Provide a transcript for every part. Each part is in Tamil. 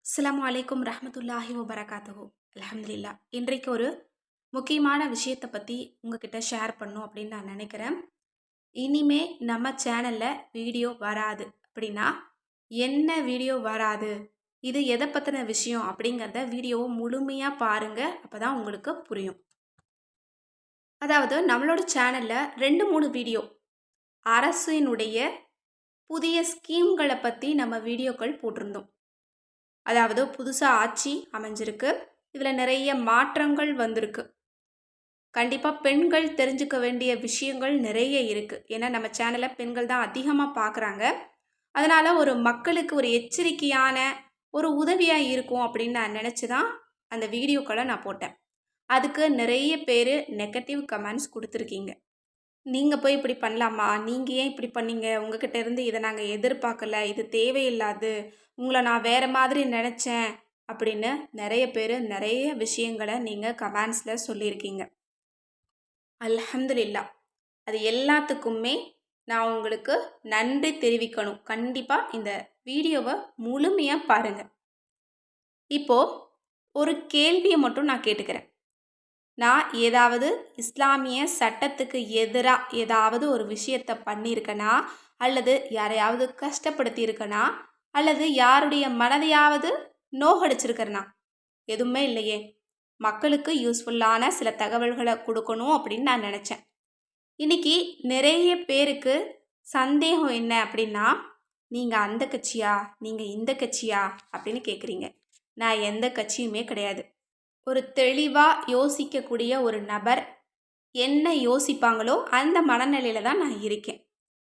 அஸ்ஸலாமு அலைக்கும் ரஹ்மத்துல்லாஹி வபரகாத்துஹு. அல்ஹம்துலில்லாஹ். இன்றைக்கு ஒரு முக்கியமான விஷயத்த பத்தி உங்ககிட்ட ஷேர் பண்ணணும் அப்படின்னு நான் நினைக்கிறேன். இனிமே நம்ம சேனல்ல வீடியோ வராது அப்படின்னா, என்ன வீடியோ வராது? இது எத பத்தின விஷயம் அப்படிங்கிறத வீடியோவ முழுமையா பாருங்க. அப்பதான் உங்களுக்கு புரியும். அதாவது நம்மளோட சேனல்ல 2, 3 வீடியோ அரசினுடைய புதிய ஸ்கீம்கள பத்தி நம்ம வீடியோக்கள் போட்டிருந்தோம். அதாவது புதுசா ஆட்சி அமைஞ்சிருக்கு. இதுல நிறைய மாற்றங்கள் வந்திருக்கு. கண்டிப்பா பெண்கள் தெரிஞ்சுக்க வேண்டிய விஷயங்கள் நிறைய இருக்கு. ஏன்னா நம்ம சேனல பெண்கள் தான் அதிகமா பார்க்குறாங்க. அதனால ஒரு மக்களுக்கு ஒரு எச்சரிக்கையான ஒரு உதவியா இருக்கும் அப்படின்னு நான் நினைச்சு தான் அந்த வீடியோக்கள நான் போட்டேன். அதுக்கு நிறைய பேரு நெகட்டிவ் கமெண்ட்ஸ் குடுத்துருக்கீங்க. நீங்க போய் இப்படி பண்ணலாமா? நீங்க ஏன் இப்படி பண்ணீங்க? உங்ககிட்ட இருந்து இத நாங்க எதிர்பார்க்கல. இது தேவையில்லாது. உங்கள நான் வேற மாதிரி நெனச்சேன். அப்படின்னு நெறைய பேரு நெறைய விஷயங்கள நீங்க கமெண்ட்ஸ்ல சொல்லியிருக்கீங்க. அல்ஹம்துலில்லாஹ். அது எல்லாத்துக்குமே நான் உங்களுக்கு நன்றி தெரிவிக்கணும். கண்டிப்பா இந்த வீடியோவ முழுமையா பாருங்க. இப்போ ஒரு கேள்விய மட்டும் நான் கேட்டுக்கிறேன். நான் ஏதாவது இஸ்லாமிய சட்டத்துக்கு எதிரா ஏதாவது ஒரு விஷயத்த பண்ணியிருக்கனா? அல்லது யாரையாவது கஷ்டப்படுத்தியிருக்கனா? அல்லது யாருடைய மனதையாவது நோகடிச்சிருக்கிறனா? எதுவுமே இல்லையே! மக்களுக்கு யூஸ்ஃபுல்லான சில தகவல்கள குடுக்கணும் அப்படின்னு நான் நெனச்சேன். இன்னைக்கு நிறைய பேருக்கு சந்தேகம் என்ன அப்படின்னா, "நீங்க அந்த கட்சியா? நீங்க இந்த கட்சியா?" அப்படின்னு கேட்குறீங்க. நான் எந்த கட்சியுமே கிடையாது. ஒரு தெளிவா யோசிக்கக்கூடிய ஒரு நபர் என்ன யோசிப்பாங்களோ அந்த மனநிலையில தான் நான் இருக்கேன்.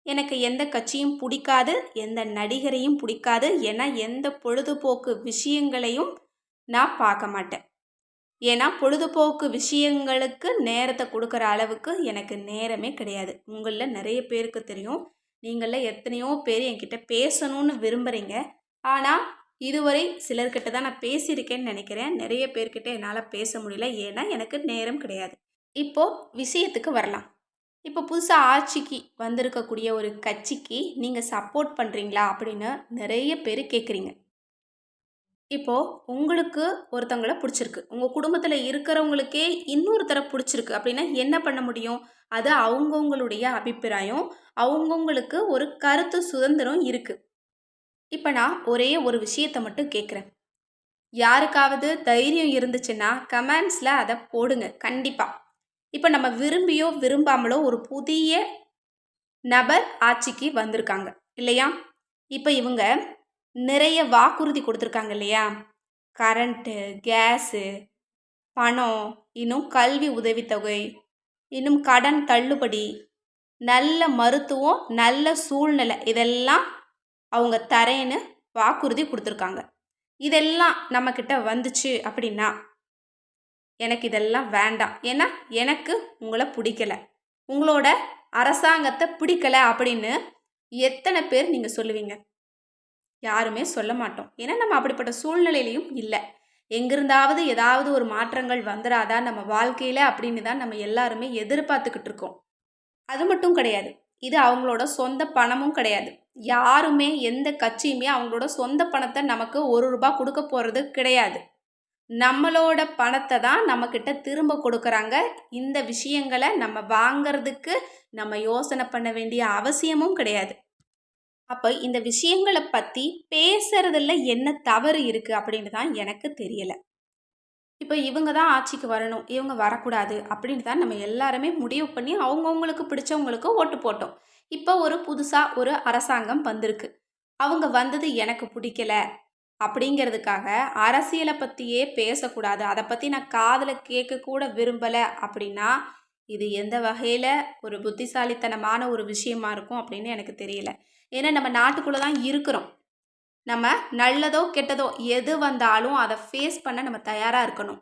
எனக்கு எந்த கட்சியும் புடிக்காது, எந்த நடிகரையும் புடிக்காது. ஏன்னா எந்த பொழுதுபோக்கு விஷயங்களையும் நான் பார்க்க மாட்டேன். ஏன்னா பொழுதுபோக்கு விஷயங்களுக்கு நேரத்த குடுக்குற அளவுக்கு எனக்கு நேரமே கிடையாது. உங்கள்ல நிறைய பேருக்கு தெரியும். நீங்கள்ல எத்தனையோ பேர் என்கிட்ட பேசணும்னு விரும்புறீங்க. ஆனா, இதுவரை சிலர்கிட்ட தான் நான் பேசியிருக்கேன்னு நெனைக்கிறேன். நிறைய பேர்கிட்ட என்னால பேச முடியல. ஏன்னா, எனக்கு நேரம் கிடையாது. இப்போ விஷயத்துக்கு வரலாம். இப்போ புதுசா ஆட்சிக்கு வந்திருக்கக்கூடிய ஒரு கட்சிக்கு நீங்க சப்போர்ட் பண்றீங்களா? அப்படின்னு நிறைய பேரு கேட்குறீங்க. இப்போ உங்களுக்கு ஒருத்தவங்கள புடிச்சிருக்கு. உங்க குடும்பத்துல இருக்கிறவங்களுக்கே இன்னொருத்தர புடிச்சிருக்கு அப்படின்னா என்ன பண்ண முடியும்? அது அவங்கவங்களுடைய அபிப்பிராயம். அவங்கவங்களுக்கு ஒரு கருத்து சுதந்திரம் இருக்கு. இப்ப நான் ஒரே ஒரு விஷயத்த மட்டும் கேட்கிறேன். யாருக்காவது தைரியம் இருந்துச்சுன்னா, கமெண்ட்ஸ்ல அத போடுங்க. கண்டிப்பா. இப்ப நம்ம விரும்பியோ, விரும்பாமலோ ஒரு புதிய நபர் ஆட்சிக்கு வந்திருக்காங்க. இல்லையா? இப்ப இவங்க நிறைய வாக்குறுதி குடுத்துருக்காங்க இல்லையா? கரண்ட்டு, கேஸு, பணம், இன்னும் கல்வி உதவித்தொகை, இன்னும் கடன் தள்ளுபடி, நல்ல மருத்துவம், நல்ல சூழ்நிலை இதெல்லாம் அவங்க தரேன்னு வாக்குறுதி குடுத்துருக்காங்க. இதெல்லாம் நம்மக்கிட்ட வந்துச்சு அப்படின்னா, எனக்கு இதெல்லாம் வேண்டாம். ஏன்னா, எனக்கு உங்கள புடிக்கல. உங்களோட அரசாங்கத்த பிடிக்கல அப்படின்னு எத்தன பேர் நீங்க சொல்லுவீங்க? யாருமே சொல்ல மாட்டோம். ஏன்னா, நம்ம அப்படிப்பட்ட சூழ்நிலையிலயும் இல்ல. எங்கிருந்தாவது ஏதாவது ஒரு மாற்றங்கள் வந்துராதா நம்ம வாழ்க்கையில அப்படின்னு தான் நம்ம எல்லாருமே எதிர்பார்த்துக்கிட்டு இருக்கோம். அது மட்டும் கிடையாது. இது அவங்களோட சொந்த பணமும் கிடையாது. யாருமே எந்த கட்சியுமே அவங்களோட சொந்த பணத்த நமக்கு ரூ. 1 குடுக்க போறது கிடையாது. நம்மளோட பணத்த தான் நம்மகிட்ட திரும்ப குடுக்குறாங்க. இந்த விஷயங்கள நம்ம வாங்கறதுக்கு நம்ம யோசனை பண்ண வேண்டிய அவசியமும் கிடையாது. அப்ப இந்த விஷயங்கள பத்தி பேசுறதுல என்ன தவறு இருக்கு அப்படின்னு தான் எனக்கு தெரியல. இப்ப இவங்க தான் ஆட்சிக்கு வரணும், இவங்க வரக்கூடாது அப்படின்னு தான் நம்ம எல்லாருமே முடிவு பண்ணி அவங்கவங்களுக்கு பிடிச்சவங்களுக்கு ஓட்டு போட்டோம். இப்ப ஒரு புதுசா ஒரு அரசாங்கம் வந்திருக்கு. அவங்க வந்தது எனக்கு பிடிக்கல அப்படிங்கிறதுக்காக அரசியல பத்தியே பேசக்கூடாது. அத பத்தி நான் காதுல கேட்க கூட விரும்பல அப்படின்னா, இது எந்த வகையில ஒரு புத்திசாலித்தனமான ஒரு விஷயமா இருக்கும் அப்படின்னு எனக்கு தெரியல. ஏன்னா நம்ம நாட்டுக்குள்ள தான் இருக்கிறோம். நம்ம நல்லதோ, கெட்டதோ எது வந்தாலும் அத ஃபேஸ் பண்ண நம்ம தயாரா இருக்கணும்.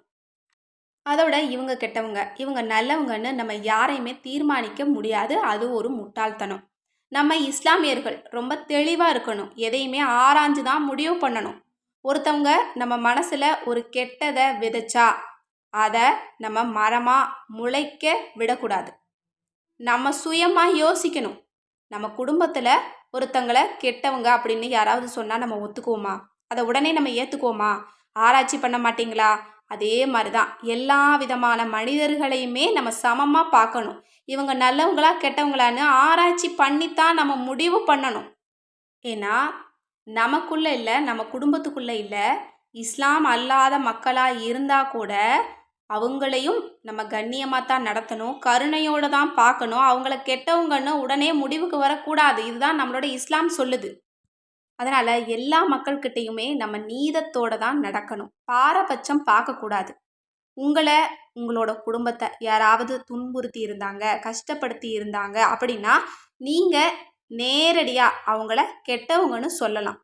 அதோட இவங்க கெட்டவங்க, இவங்க நல்லவங்கன்னு நம்ம யாரையுமே தீர்மானிக்க முடியாது. அது ஒரு முட்டாள்தனம். நம்ம இஸ்லாமியர்கள் ரொம்ப தெளிவா இருக்கணும். எதையுமே ஆராய்ஞ்சு தான் முடிவு பண்ணணும். ஒருத்தவங்க நம்ம மனசுல ஒரு கெட்டத விதைச்சா, அத நம்ம மரமா முளைக்க விடக்கூடாது. நம்ம சுயமா யோசிக்கணும். நம்ம குடும்பத்துல ஒருத்தங்கள கெட்டவங்க அப்படின்னு யாராவது சொன்னா நம்ம ஒத்துக்குவோமா? அதை உடனே நம்ம ஏற்றுக்குவோமா? ஆராய்ச்சி பண்ண மாட்டீங்களா? அதே மாதிரி தான் எல்லா விதமான மனிதர்களையுமே நம்ம சமமாக பார்க்கணும். இவங்க நல்லவங்களா கெட்டவங்களான்னு ஆராய்ச்சி பண்ணித்தான் நம்ம முடிவு பண்ணணும். ஏன்னா நமக்குள்ளே இல்லை, நம்ம குடும்பத்துக்குள்ளே இல்லை, இஸ்லாம் அல்லாத மக்களாக இருந்தால் கூட அவங்களையும் நம்ம கண்ணியமாக தான் நடத்தணும், கருணையோடு தான் பார்க்கணும். அவங்கள கெட்டவங்கன்னு உடனே முடிவுக்கு வரக்கூடாது. இதுதான் நம்மளோட இஸ்லாம் சொல்லுது. அதனால் எல்லா மக்கள்கிட்டையுமே நம்ம நீதத்தோடு தான் நடக்கணும். பாரபட்சம் பார்க்கக்கூடாது. உங்களோட குடும்பத்தை யாராவது துன்புறுத்தி இருந்தாங்க, கஷ்டப்படுத்தி இருந்தாங்க அப்படின்னா நீங்கள் நேரடியாக அவங்கள கெட்டவங்கன்னு சொல்லலாம்.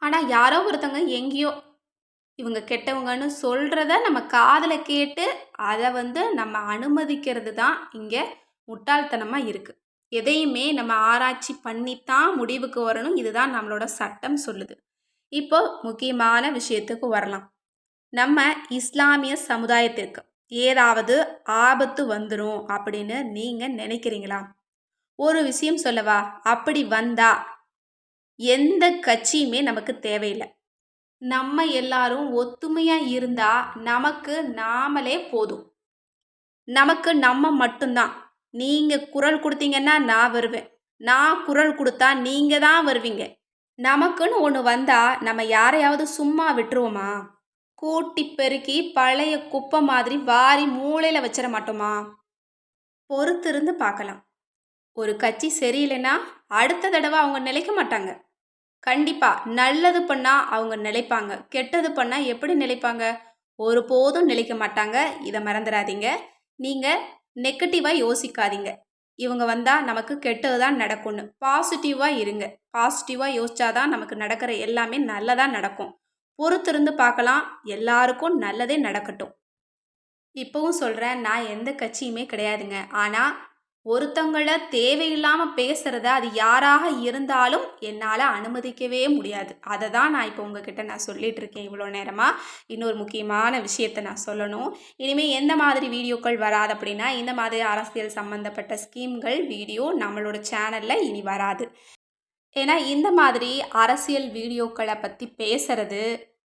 ஆனால் யாரோ ஒருத்தவங்க எங்கேயோ இவங்க கெட்டவங்கன்னு சொல்கிறத நம்ம காதில் கேட்டு அதை நம்ம அனுமதிக்கிறது தான் இங்கே முட்டாள்தனமாக இருக்குது. எதையுமே நம்ம ஆராய்ச்சி பண்ணித்தான் முடிவுக்கு வரணும். இதுதான் நம்மளோட சட்டம் சொல்லுது. இப்போ முக்கியமான விஷயத்துக்கு வரலாம். நம்ம இஸ்லாமிய சமுதாயத்திற்கு ஏதாவது ஆபத்து வந்துடும் அப்படின்னு நீங்கள் நினைக்கிறீங்களா? ஒரு விஷயம் சொல்லவா? அப்படி வந்தா எந்த கட்சியுமே நமக்கு தேவையில்லை. நம்ம எல்லாரும் ஒத்துமையாக இருந்தால் நமக்கு நாமளே போதும். நமக்கு நம்ம மட்டும்தான். நீங்கள் குரல் கொடுத்தீங்கன்னா நான் வருவேன், நான் குரல் கொடுத்தா நீங்கள் தான் வருவீங்க. நமக்குன்னு ஒன்று வந்தால் நம்ம யாரையாவது சும்மா விட்டுருவோமா? கூட்டி பெருக்கி பழைய குப்பை மாதிரி வாரி மூளையில் வச்சிட மாட்டோமா? பொறுத்திருந்து பார்க்கலாம். ஒரு கட்சி சரியில்லைன்னா அடுத்த தடவை அவங்க நிலைக்க மாட்டாங்க. கண்டிப்பாக நல்லது பண்ணால் அவங்க நிலைப்பாங்க, கெட்டது பண்ணால் எப்படி நிலைப்பாங்க? ஒருபோதும் நிலைக்க மாட்டாங்க. இதை மறந்துடாதீங்க. நீங்கள் நெகட்டிவாக யோசிக்காதீங்க. இவங்க வந்தால் நமக்கு கெட்டது தான் நடக்கும்னு பாசிட்டிவாக இருங்க. பாசிட்டிவாக யோசிச்சாதான் நமக்கு நடக்கிற எல்லாமே நல்லதாக நடக்கும். பொறுத்திருந்து பார்க்கலாம். எல்லாருக்கும் நல்லதே நடக்கட்டும். இப்போவும் சொல்கிறேன், நான் எந்த கட்சியுமே கிடையாதுங்க. ஆனால் ஒருத்தங்களை தேவையில்லாமல் பேசுகிறத அது யாராக இருந்தாலும் என்னால் அனுமதிக்கவே முடியாது. அதை தான் நான் இப்போ உங்ககிட்ட நான் சொல்லிகிட்டு இருக்கேன் இவ்வளோ நேரமாக. இன்னொரு முக்கியமான விஷயத்தை நான் சொல்லணும். இனிமேல் எந்த மாதிரி வீடியோக்கள் வராது அப்படின்னா, இந்த மாதிரி அரசியல் சம்மந்தப்பட்ட ஸ்கீம்கள் வீடியோ நம்மளோட சேனலில் இனி வராது. ஏன்னா இந்த மாதிரி அரசியல் வீடியோக்களை பற்றி பேசுகிறது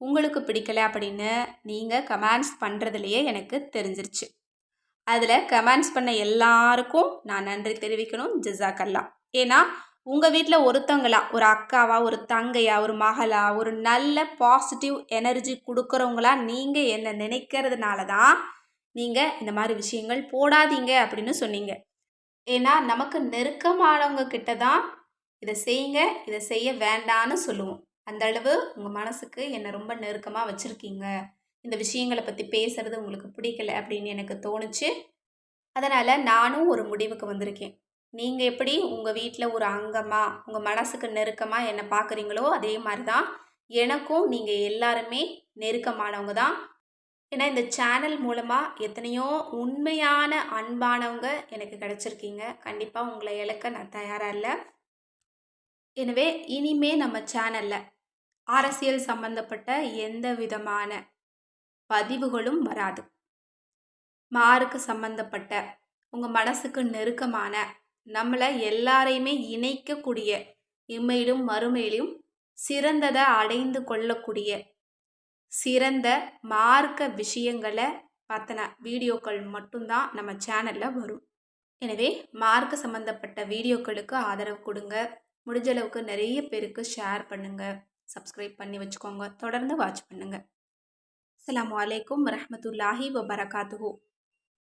உங்களுக்கு பிடிக்கலை அப்படின்னு நீங்கள் கமெண்ட்ஸ் பண்ணுறதுலையே எனக்கு தெரிஞ்சிருச்சு. அதில் கமெண்ட்ஸ் பண்ண எல்லாருக்கும் நான் நன்றி தெரிவிக்கணும். ஜஸாக்கல்லா. ஏன்னா உங்கள் வீட்டில் ஒருத்தங்களா, ஒரு அக்காவா, ஒரு தங்கையா, ஒரு மகளா, ஒரு நல்ல பாசிட்டிவ் எனர்ஜி கொடுக்குறவங்களா நீங்கள் என்ன நினைக்கிறதுனால தான் நீங்கள் இந்த மாதிரி விஷயங்கள் போடாதீங்க அப்படின்னு சொன்னீங்க. ஏன்னா நமக்கு நெருக்கமானவங்க கிட்ட தான் இதை செய்யுங்க, இதை செய்ய வேண்டான்னு சொல்லுவோம். அந்த அளவு உங்கள் மனசுக்கு என்னை ரொம்ப நெருக்கமாக வச்சுருக்கீங்க. இந்த விஷயங்களை பற்றி பேசுகிறது உங்களுக்கு பிடிக்கல அப்படின்னு எனக்கு தோணுச்சு. அதனால் நானும் ஒரு முடிவுக்கு வந்திருக்கேன். நீங்கள் எப்படி உங்கள் வீட்டில் ஒரு அங்கமாக, உங்கள் மனசுக்கு நெருக்கமாக என்னை பார்க்குறீங்களோ அதே மாதிரி தான் எனக்கும் நீங்கள் எல்லாருமே நெருக்கமானவங்க தான். ஏன்னா இந்த சேனல் மூலமாக எத்தனையோ உண்மையான அன்பானவங்க எனக்கு கிடச்சிருக்கீங்க. கண்டிப்பாக உங்களை இழக்க நான் தயாராக இல்லை. எனவே இனிமே நம்ம சேனலில் அரசியல் சம்பந்தப்பட்ட எந்த விதமான பதிவுகளும் வராது. மார்க்கு சம்பந்தப்பட்ட, உங்கள் மனசுக்கு நெருக்கமான, நம்மளை எல்லாரையுமே இணைக்கக்கூடிய, இம்மையிலும் மறுமையிலும் சிறந்ததை அடைந்து கொள்ளக்கூடிய சிறந்த மார்க்க விஷயங்களை பற்றின வீடியோக்கள் மட்டும்தான் நம்ம சேனலில் வரும். எனவே மார்க்க சம்பந்தப்பட்ட வீடியோக்களுக்கு ஆதரவு கொடுங்க. முடிஞ்ச அளவுக்கு நிறைய பேருக்கு ஷேர் பண்ணுங்கள், சப்ஸ்கிரைப் பண்ணி வச்சுக்கோங்க. தொடர்ந்து வாட்ச் பண்ணுங்கள். அஸ்ஸலாமு அலைக்கும் வரஹ்மத்துல்லாஹி வபரகாத்துஹு.